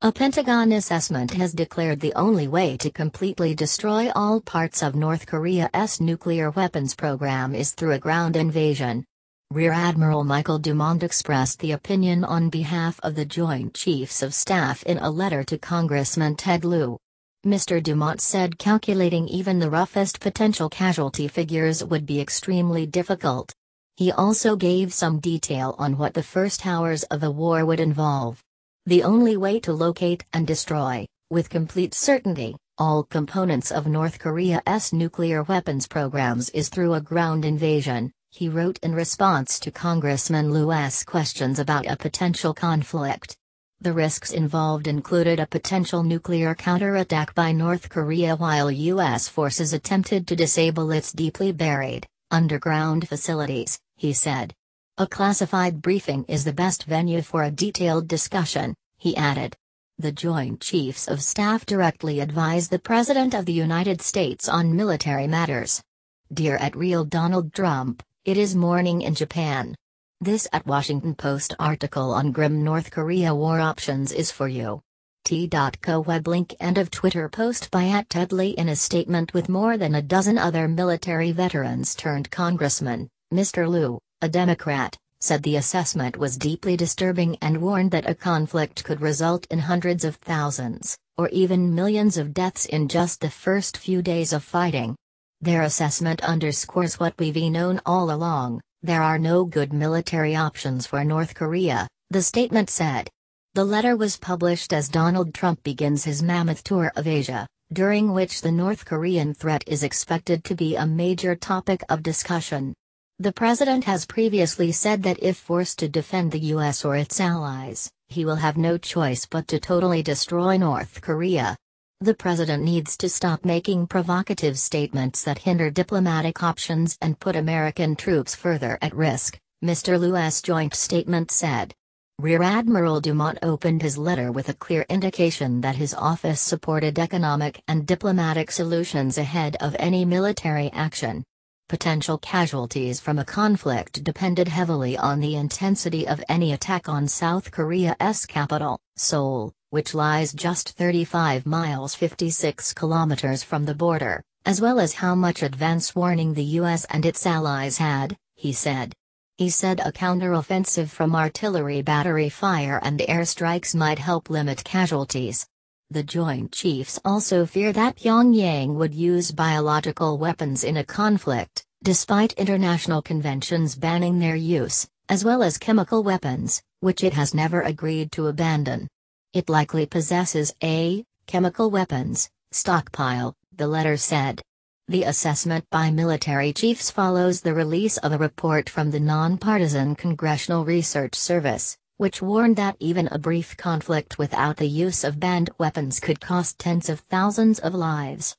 A Pentagon assessment has declared the only way to completely destroy all parts of North Korea's nuclear weapons program is through a ground invasion. Rear Admiral Michael Dumont expressed the opinion on behalf of the Joint Chiefs of Staff in a letter to Congressman Ted Lieu. Mr. Dumont said calculating even the roughest potential casualty figures would be extremely difficult. He also gave some detail on what the first hours of the war would involve. The only way to locate and destroy, with complete certainty, all components of North Korea's nuclear weapons programs is through a ground invasion, he wrote in response to Congressman Lieu's questions about a potential conflict. The risks involved included a potential nuclear counterattack by North Korea while U.S. forces attempted to disable its deeply buried, underground facilities, he said. A classified briefing is the best venue for a detailed discussion, he added. The Joint Chiefs of Staff directly advise the President of the United States on military matters. Dear at Real Donald Trump, it is morning in Japan. This at Washington Post article on grim North Korea war options is for you. T.co web link end of Twitter post by @Ted Lee. In a statement with more than a dozen other military veterans turned congressman, Mr. Lieu, a Democrat, said the assessment was deeply disturbing and warned that a conflict could result in hundreds of thousands, or even millions of deaths in just the first few days of fighting. Their assessment underscores what we've known all along: there are no good military options for North Korea, the statement said. The letter was published as Donald Trump begins his mammoth tour of Asia, during which the North Korean threat is expected to be a major topic of discussion. The president has previously said that if forced to defend the U.S. or its allies, he will have no choice but to totally destroy North Korea. The president needs to stop making provocative statements that hinder diplomatic options and put American troops further at risk, Mr. Lieu's joint statement said. Rear Admiral Dumont opened his letter with a clear indication that his office supported economic and diplomatic solutions ahead of any military action. Potential casualties from a conflict depended heavily on the intensity of any attack on South Korea's capital, Seoul, which lies just 35 miles 56 kilometers from the border, as well as how much advance warning the U.S. and its allies had, he said. He said a counteroffensive from artillery battery fire and airstrikes might help limit casualties. The Joint Chiefs also fear that Pyongyang would use biological weapons in a conflict, despite international conventions banning their use, as well as chemical weapons, which it has never agreed to abandon. It likely possesses a chemical weapons stockpile, the letter said. The assessment by military chiefs follows the release of a report from the nonpartisan Congressional Research Service, which warned that even a brief conflict without the use of banned weapons could cost tens of thousands of lives.